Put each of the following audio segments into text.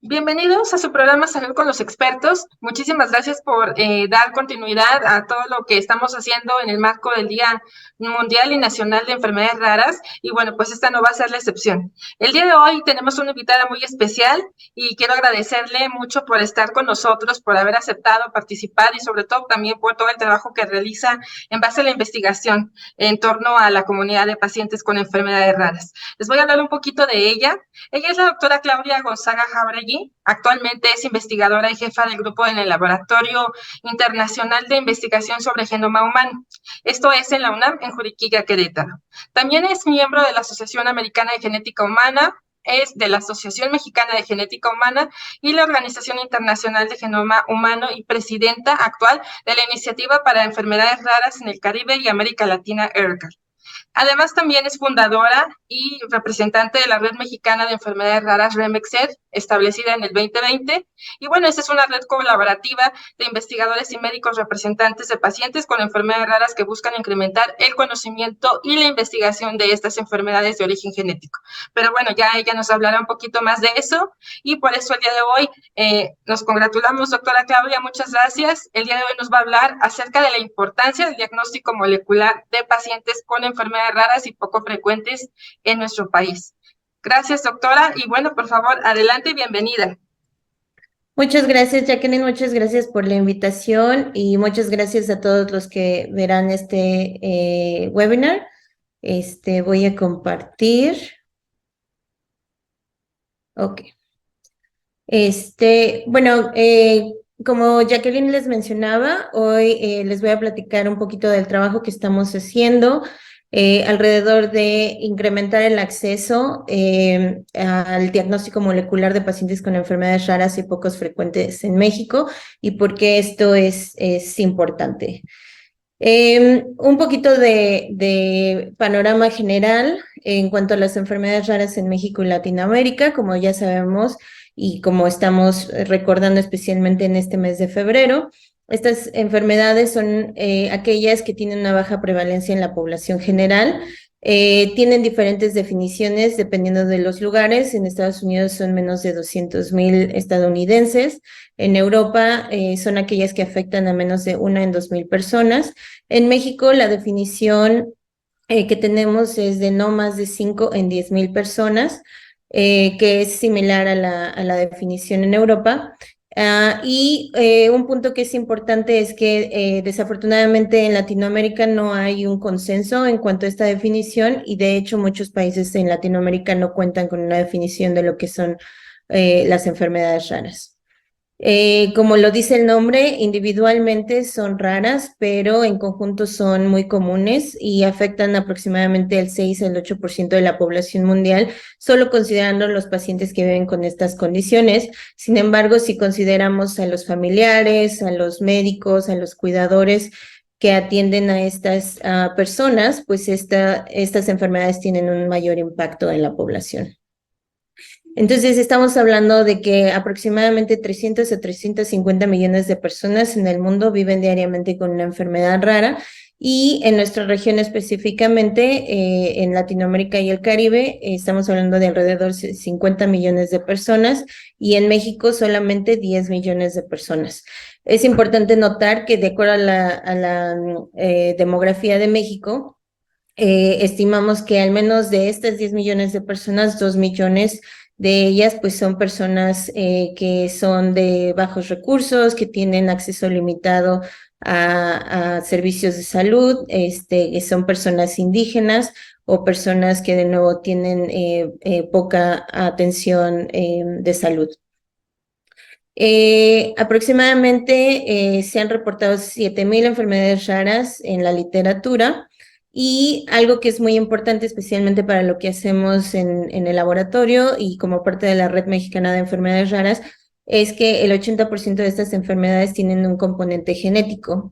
Bienvenidos a su programa Salud con los Expertos. Muchísimas gracias por dar continuidad a todo lo que estamos haciendo en el marco del Día Mundial y Nacional de Enfermedades Raras. Y bueno, pues esta no va a ser la excepción. El día de hoy tenemos una invitada muy especial y quiero agradecerle mucho por estar con nosotros, por haber aceptado participar y sobre todo también por todo el trabajo que realiza en base a la investigación en torno a la comunidad de pacientes con enfermedades raras. Les voy a hablar un poquito de ella. Ella es la doctora Claudia Gonzaga Jáuregui. Actualmente es investigadora y jefa del grupo en el Laboratorio Internacional de Investigación sobre Genoma Humano. Esto es en la UNAM, en Juriquilla, Querétaro. También es miembro de la Asociación Americana de Genética Humana, es de la Asociación Mexicana de Genética Humana y la Organización Internacional de Genoma Humano y presidenta actual de la Iniciativa para Enfermedades Raras en el Caribe y América Latina, ERCAR. Además, también es fundadora y representante de la Red Mexicana de Enfermedades Raras, REMEXED, establecida en el 2020. Y bueno, esta es una red colaborativa de investigadores y médicos representantes de pacientes con enfermedades raras que buscan incrementar el conocimiento y la investigación de estas enfermedades de origen genético. Pero bueno, ya ella nos hablará un poquito más de eso y por eso el día de hoy nos congratulamos, doctora Claudia, muchas gracias. El día de hoy nos va a hablar acerca de la importancia del diagnóstico molecular de pacientes con enfermedades raras y poco frecuentes en nuestro país. Gracias, doctora, y bueno, por favor, adelante y bienvenida. Muchas gracias, Jacqueline, muchas gracias por la invitación y muchas gracias a todos los que verán este webinar. Voy a compartir. Ok. Bueno, como Jacqueline les mencionaba, hoy les voy a platicar un poquito del trabajo que estamos haciendo alrededor de incrementar el acceso al diagnóstico molecular de pacientes con enfermedades raras y pocos frecuentes en México y por qué esto es importante. Un poquito de panorama general en cuanto a las enfermedades raras en México y Latinoamérica. Como ya sabemos y como estamos recordando especialmente en este mes de febrero, estas enfermedades son aquellas que tienen una baja prevalencia en la población general. Tienen diferentes definiciones dependiendo de los lugares. En Estados Unidos son menos de 200,000 estadounidenses. En Europa son aquellas que afectan a menos de 1 en 2,000 personas. En México la definición que tenemos es de no más de 5 en 10,000 personas, que es similar a la definición en Europa. Un punto que es importante es que desafortunadamente en Latinoamérica no hay un consenso en cuanto a esta definición y de hecho muchos países en Latinoamérica no cuentan con una definición de lo que son las enfermedades raras. Como lo dice el nombre, individualmente son raras, pero en conjunto son muy comunes y afectan aproximadamente el 6 al 8% de la población mundial, solo considerando los pacientes que viven con estas condiciones. Sin embargo, si consideramos a los familiares, a los médicos, a los cuidadores que atienden a estas personas, pues estas enfermedades tienen un mayor impacto en la población. Entonces, estamos hablando de que aproximadamente 300 a 350 millones de personas en el mundo viven diariamente con una enfermedad rara y en nuestra región específicamente, en Latinoamérica y el Caribe, estamos hablando de alrededor de 50 millones de personas y en México solamente 10 millones de personas. Es importante notar que de acuerdo a la demografía de México, estimamos que al menos de estas 10 millones de personas, 2 millones de ellas pues son personas que son de bajos recursos, que tienen acceso limitado a servicios de salud, que son personas indígenas o personas que de nuevo tienen poca atención de salud. Aproximadamente se han reportado 7,000 enfermedades raras en la literatura. Y algo que es muy importante, especialmente para lo que hacemos en el laboratorio y como parte de la Red Mexicana de Enfermedades Raras, es que el 80% de estas enfermedades tienen un componente genético.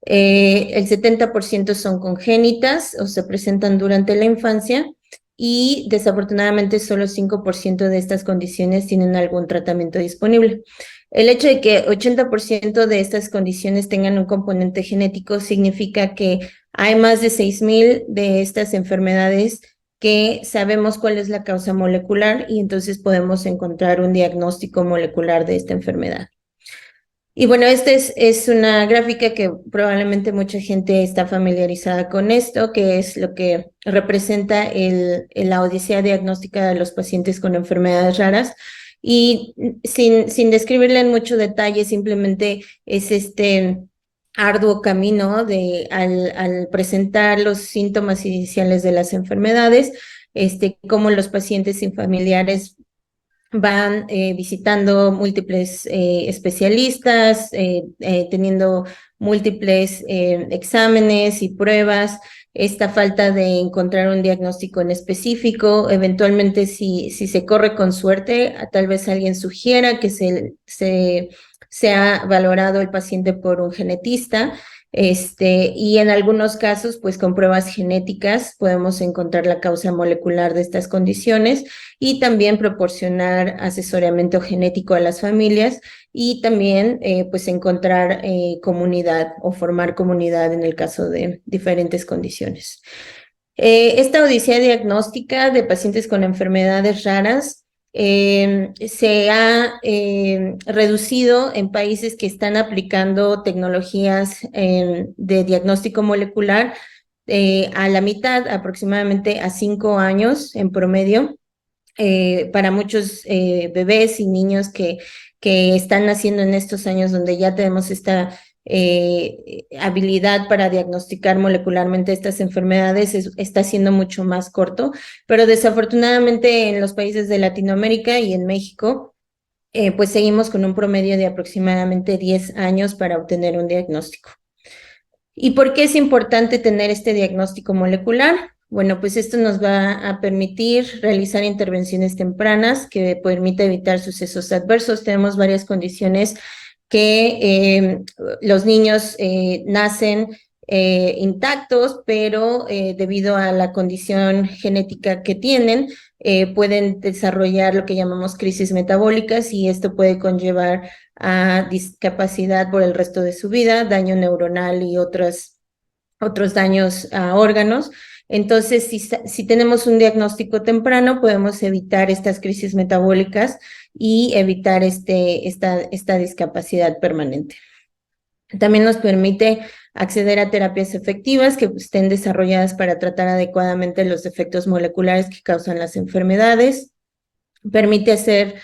El 70% son congénitas o se presentan durante la infancia y desafortunadamente solo 5% de estas condiciones tienen algún tratamiento disponible. El hecho de que 80% de estas condiciones tengan un componente genético significa que hay más de 6,000 de estas enfermedades que sabemos cuál es la causa molecular y entonces podemos encontrar un diagnóstico molecular de esta enfermedad. Y bueno, esta es una gráfica que probablemente mucha gente está familiarizada con esto, que es lo que representa la odisea diagnóstica de los pacientes con enfermedades raras. Y sin describirle en mucho detalle, simplemente es este arduo camino al presentar los síntomas iniciales de las enfermedades, cómo los pacientes sin familiares van visitando múltiples especialistas, teniendo múltiples exámenes y pruebas, esta falta de encontrar un diagnóstico en específico, eventualmente si se corre con suerte, tal vez alguien sugiera que sea valorado el paciente por un genetista, y en algunos casos, pues con pruebas genéticas podemos encontrar la causa molecular de estas condiciones y también proporcionar asesoramiento genético a las familias y también pues encontrar comunidad o formar comunidad en el caso de diferentes condiciones. Esta odisea diagnóstica de pacientes con enfermedades raras se ha reducido en países que están aplicando tecnologías de diagnóstico molecular a la mitad, aproximadamente a 5 años en promedio. Para muchos bebés y niños que están naciendo en estos años donde ya tenemos esta habilidad para diagnosticar molecularmente estas enfermedades, está siendo mucho más corto, pero desafortunadamente en los países de Latinoamérica y en México, pues seguimos con un promedio de aproximadamente 10 años para obtener un diagnóstico. ¿Y por qué es importante tener este diagnóstico molecular? Bueno, pues esto nos va a permitir realizar intervenciones tempranas que permite evitar sucesos adversos. Tenemos varias condiciones que los niños nacen intactos, pero debido a la condición genética que tienen, pueden desarrollar lo que llamamos crisis metabólicas y esto puede conllevar a discapacidad por el resto de su vida, daño neuronal y otros daños a órganos. Entonces, si tenemos un diagnóstico temprano, podemos evitar estas crisis metabólicas y evitar esta discapacidad permanente. También nos permite acceder a terapias efectivas que estén desarrolladas para tratar adecuadamente los defectos moleculares que causan las enfermedades. Permite hacer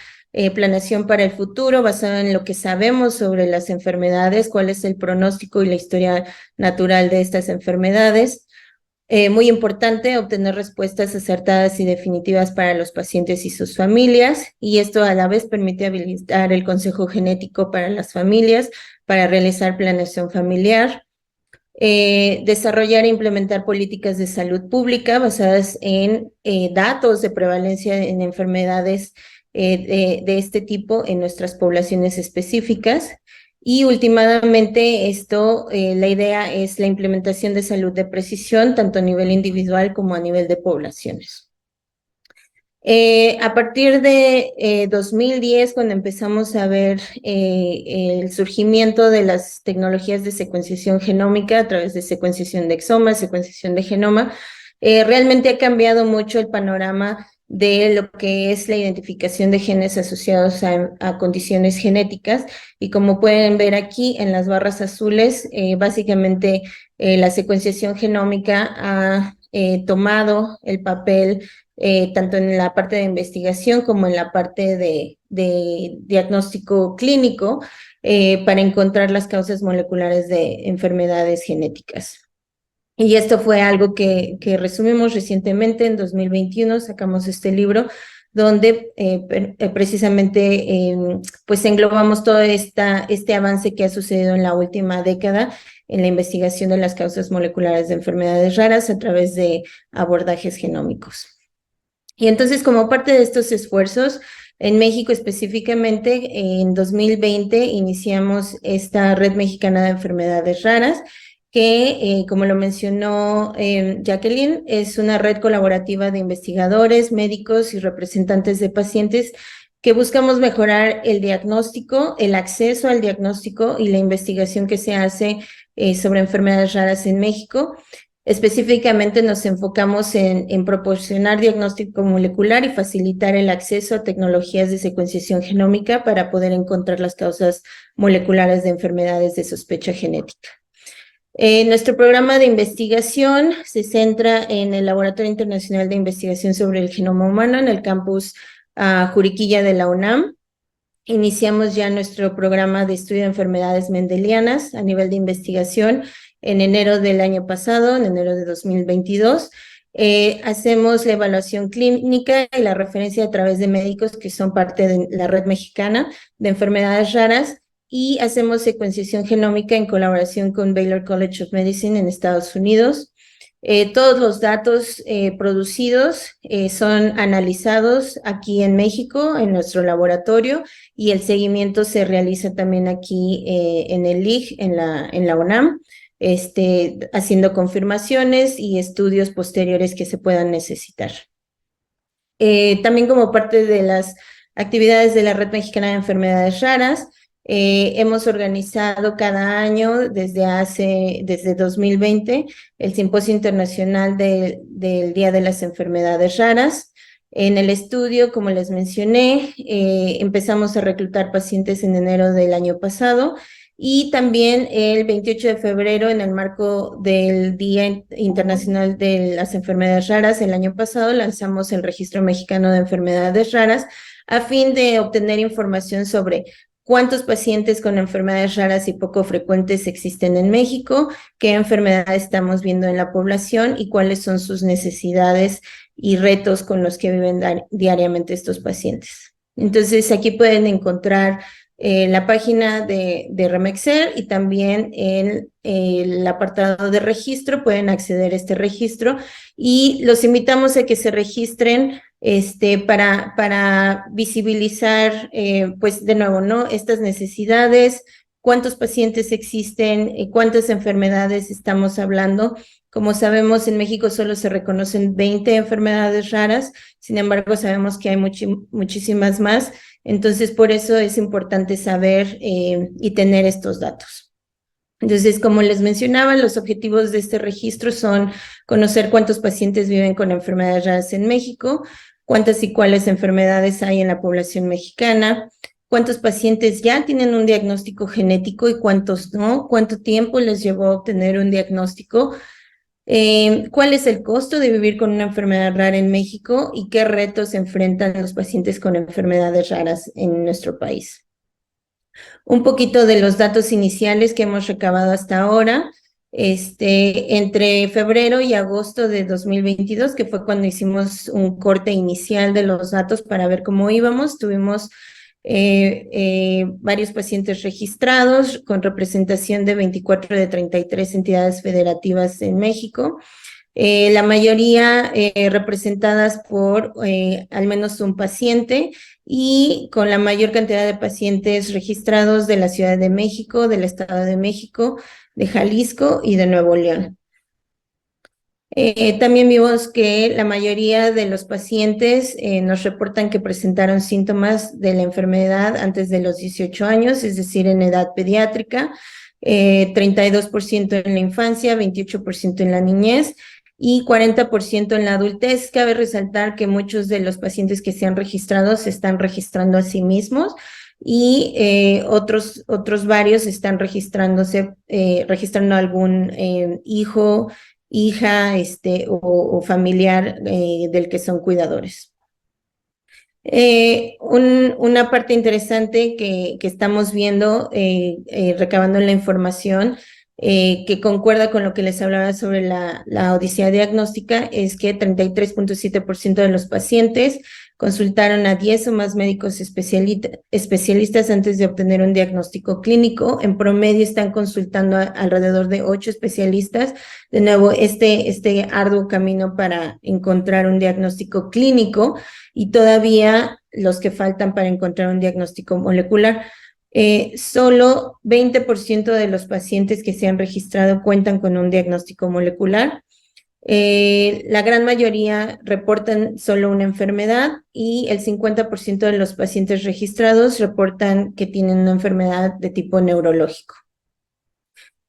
planeación para el futuro basada en lo que sabemos sobre las enfermedades, cuál es el pronóstico y la historia natural de estas enfermedades. Muy importante, obtener respuestas acertadas y definitivas para los pacientes y sus familias, y esto a la vez permite habilitar el consejo genético para las familias, para realizar planeación familiar. Desarrollar e implementar políticas de salud pública basadas en datos de prevalencia en enfermedades de este tipo en nuestras poblaciones específicas. Y últimamente la idea es la implementación de salud de precisión, tanto a nivel individual como a nivel de poblaciones. A partir de 2010, cuando empezamos a ver el surgimiento de las tecnologías de secuenciación genómica a través de secuenciación de exoma, secuenciación de genoma, realmente ha cambiado mucho el panorama de lo que es la identificación de genes asociados a condiciones genéticas. Y como pueden ver aquí en las barras azules, básicamente la secuenciación genómica ha tomado el papel tanto en la parte de investigación como en la parte de diagnóstico clínico para encontrar las causas moleculares de enfermedades genéticas. Y esto fue algo que resumimos recientemente, en 2021 sacamos este libro donde precisamente pues englobamos todo este avance que ha sucedido en la última década en la investigación de las causas moleculares de enfermedades raras a través de abordajes genómicos. Y entonces, como parte de estos esfuerzos, en México específicamente, en 2020 iniciamos esta Red Mexicana de Enfermedades Raras, que, como lo mencionó Jacqueline, es una red colaborativa de investigadores, médicos y representantes de pacientes que buscamos mejorar el diagnóstico, el acceso al diagnóstico y la investigación que se hace sobre enfermedades raras en México. Específicamente nos enfocamos en proporcionar diagnóstico molecular y facilitar el acceso a tecnologías de secuenciación genómica para poder encontrar las causas moleculares de enfermedades de sospecha genética. Nuestro programa de investigación se centra en el Laboratorio Internacional de Investigación sobre el Genoma Humano en el campus Juriquilla de la UNAM. Iniciamos ya nuestro programa de estudio de enfermedades mendelianas a nivel de investigación en enero del año pasado, en enero de 2022. Hacemos la evaluación clínica y la referencia a través de médicos que son parte de la red mexicana de enfermedades raras y hacemos secuenciación genómica en colaboración con Baylor College of Medicine en Estados Unidos. Todos los datos producidos son analizados aquí en México, en nuestro laboratorio, y el seguimiento se realiza también aquí en el LIG, en la UNAM, haciendo confirmaciones y estudios posteriores que se puedan necesitar. También como parte de las actividades de la Red Mexicana de Enfermedades Raras, hemos organizado cada año desde 2020 el Simposio Internacional del Día de las Enfermedades Raras. En el estudio, como les mencioné, empezamos a reclutar pacientes en enero del año pasado y también el 28 de febrero, en el marco del Día Internacional de las Enfermedades Raras, el año pasado lanzamos el Registro Mexicano de Enfermedades Raras a fin de obtener información sobre cuántos pacientes con enfermedades raras y poco frecuentes existen en México, qué enfermedades estamos viendo en la población y cuáles son sus necesidades y retos con los que viven diariamente estos pacientes. Entonces, aquí pueden encontrar la página de Remexer y también en el apartado de registro pueden acceder a este registro y los invitamos a que se registren para visibilizar, pues de nuevo, ¿no? Estas necesidades, cuántos pacientes existen, cuántas enfermedades estamos hablando. Como sabemos, en México solo se reconocen 20 enfermedades raras, sin embargo, sabemos que hay muchísimas más, entonces por eso es importante saber y tener estos datos. Entonces, como les mencionaba, los objetivos de este registro son conocer cuántos pacientes viven con enfermedades raras en México, cuántas y cuáles enfermedades hay en la población mexicana, cuántos pacientes ya tienen un diagnóstico genético y cuántos no, cuánto tiempo les llevó a obtener un diagnóstico, cuál es el costo de vivir con una enfermedad rara en México y qué retos enfrentan los pacientes con enfermedades raras en nuestro país. Un poquito de los datos iniciales que hemos recabado hasta ahora. Entre febrero y agosto de 2022, que fue cuando hicimos un corte inicial de los datos para ver cómo íbamos, tuvimos varios pacientes registrados con representación de 24 de 33 entidades federativas en México. La mayoría representadas por al menos un paciente y con la mayor cantidad de pacientes registrados de la Ciudad de México, del Estado de México, de Jalisco y de Nuevo León. También vimos que la mayoría de los pacientes nos reportan que presentaron síntomas de la enfermedad antes de los 18 años, es decir, en edad pediátrica, 32% en la infancia, 28% en la niñez y 40% en la adultez. Cabe resaltar que muchos de los pacientes que se han registrado se están registrando a sí mismos y otros varios están registrando algún hijo, hija o familiar del que son cuidadores. Una parte interesante que estamos viendo, recabando la información, que concuerda con lo que les hablaba sobre la odisea diagnóstica, es que 33.7% de los pacientes consultaron a 10 o más médicos especialistas antes de obtener un diagnóstico clínico. En promedio están consultando alrededor de 8 especialistas. De nuevo, este arduo camino para encontrar un diagnóstico clínico y todavía los que faltan para encontrar un diagnóstico molecular. Solo 20% de los pacientes que se han registrado cuentan con un diagnóstico molecular. La gran mayoría reportan solo una enfermedad y el 50% de los pacientes registrados reportan que tienen una enfermedad de tipo neurológico.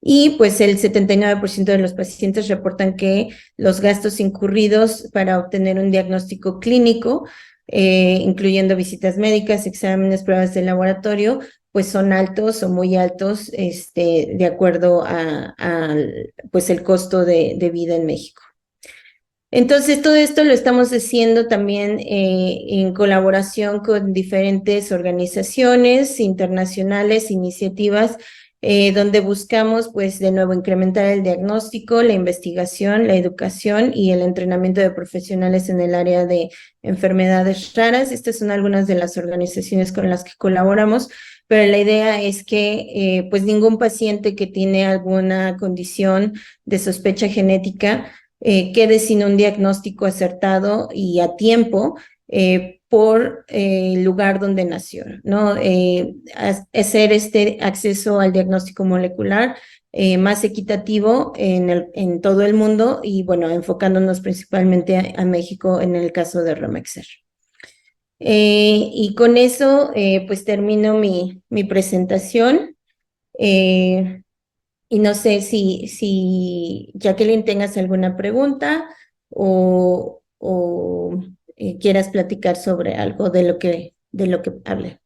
y pues el 79% de los pacientes reportan que los gastos incurridos para obtener un diagnóstico clínico, incluyendo visitas médicas, exámenes, pruebas de laboratorio, pues son altos o muy altos, de acuerdo a pues el costo de vida en México. Entonces, todo esto lo estamos haciendo también en colaboración con diferentes organizaciones internacionales, iniciativas, donde buscamos, pues, de nuevo, incrementar el diagnóstico, la investigación, la educación y el entrenamiento de profesionales en el área de enfermedades raras. Estas son algunas de las organizaciones con las que colaboramos, pero la idea es que, pues, ningún paciente que tiene alguna condición de sospecha genética quede sin un diagnóstico acertado y a tiempo por el lugar donde nació, ¿no? Hacer este acceso al diagnóstico molecular más equitativo en todo el mundo y, bueno, enfocándonos principalmente a México en el caso de Romexer. Y con eso, pues termino mi presentación. Y no sé si Jacqueline tengas alguna pregunta o quieras platicar sobre algo de lo que hable.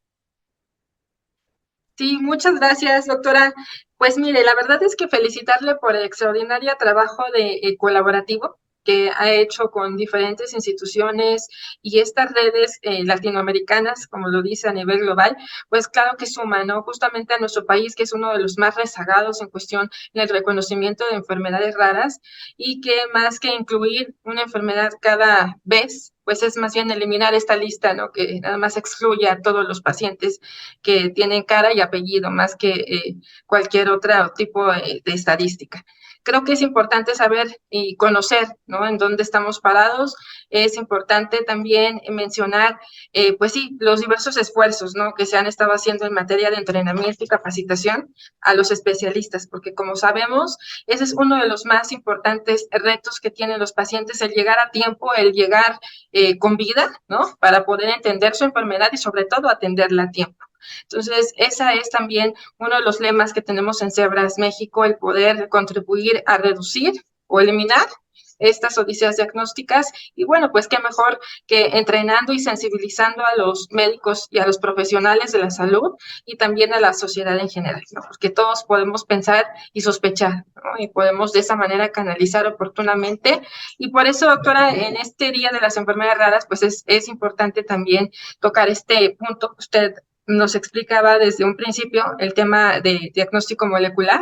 Sí, muchas gracias, doctora. Pues mire, la verdad es que felicitarle por el extraordinario trabajo de colaborativo que ha hecho con diferentes instituciones y estas redes latinoamericanas, como lo dice a nivel global, pues claro que suman, ¿no? Justamente a nuestro país, que es uno de los más rezagados en cuestión en el reconocimiento de enfermedades raras y que más que incluir una enfermedad cada vez, pues es más bien eliminar esta lista, ¿no? Que nada más excluye a todos los pacientes que tienen cara y apellido, más que cualquier otro tipo de estadística. Creo que es importante saber y conocer, ¿no? En dónde estamos parados. Es importante también mencionar, pues sí, los diversos esfuerzos, ¿no? Que se han estado haciendo en materia de entrenamiento y capacitación a los especialistas, porque como sabemos, ese es uno de los más importantes retos que tienen los pacientes, el llegar a tiempo, el llegar con vida, ¿no? Para poder entender su enfermedad y sobre todo atenderla a tiempo. Entonces, esa es también uno de los lemas que tenemos en Cebras México, el poder contribuir a reducir o eliminar estas odiseas diagnósticas y bueno, pues qué mejor que entrenando y sensibilizando a los médicos y a los profesionales de la salud y también a la sociedad en general, ¿no? Porque todos podemos pensar y sospechar, ¿no? Y podemos de esa manera canalizar oportunamente y por eso, doctora, en este Día de las Enfermedades Raras, pues es importante también tocar este punto que usted nos explicaba desde un principio, el tema de diagnóstico molecular.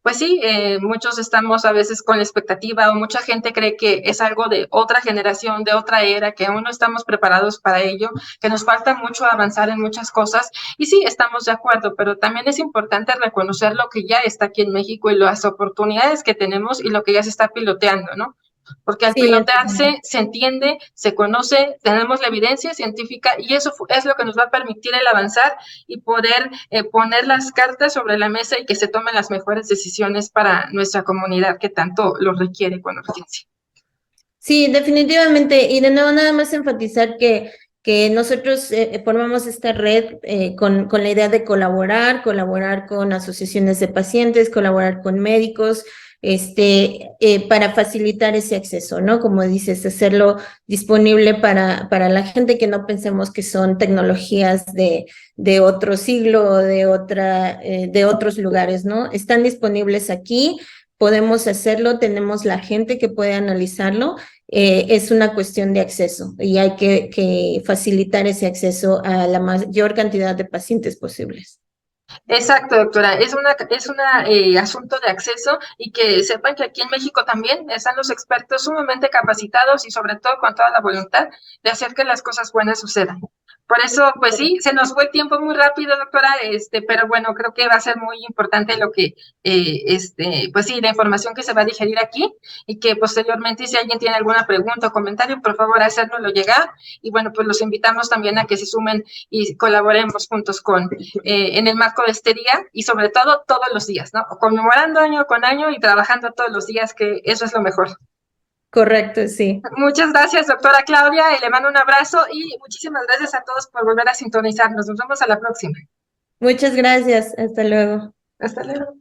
Pues sí, muchos estamos a veces con la expectativa o mucha gente cree que es algo de otra generación, de otra era, que aún no estamos preparados para ello, que nos falta mucho avanzar en muchas cosas. Y sí, estamos de acuerdo, pero también es importante reconocer lo que ya está aquí en México y las oportunidades que tenemos y lo que ya se está piloteando, ¿no? Porque al Sí, pilotearse se entiende, se conoce, tenemos la evidencia científica y eso es lo que nos va a permitir el avanzar y poder poner las cartas sobre la mesa y que se tomen las mejores decisiones para nuestra comunidad que tanto lo requiere con urgencia. sí, definitivamente. Y de nuevo, nada más enfatizar que nosotros formamos esta red con la idea de colaborar con asociaciones de pacientes, colaborar con médicos, para facilitar ese acceso, ¿no? Como dices, hacerlo disponible para la gente, que no pensemos que son tecnologías de otro siglo o de otros lugares, ¿no? Están disponibles aquí, podemos hacerlo, tenemos la gente que puede analizarlo. Es una cuestión de acceso y hay que facilitar ese acceso a la mayor cantidad de pacientes posibles. Exacto, doctora. Es una asunto de acceso y que sepan que aquí en México también están los expertos sumamente capacitados y sobre todo con toda la voluntad de hacer que las cosas buenas sucedan. Por eso, pues sí, se nos fue el tiempo muy rápido, doctora, pero bueno, creo que va a ser muy importante lo que, pues sí, la información que se va a digerir aquí y que posteriormente, si alguien tiene alguna pregunta o comentario, por favor, hacérnoslo llegar. Y bueno, pues los invitamos también a que se sumen y colaboremos juntos en el marco de este día y sobre todo todos los días, ¿no? Conmemorando año con año y trabajando todos los días, que eso es lo mejor. Correcto, sí. Muchas gracias, doctora Claudia, y le mando un abrazo y muchísimas gracias a todos por volver a sintonizarnos. Nos vemos a la próxima. Muchas gracias. Hasta luego. Hasta luego.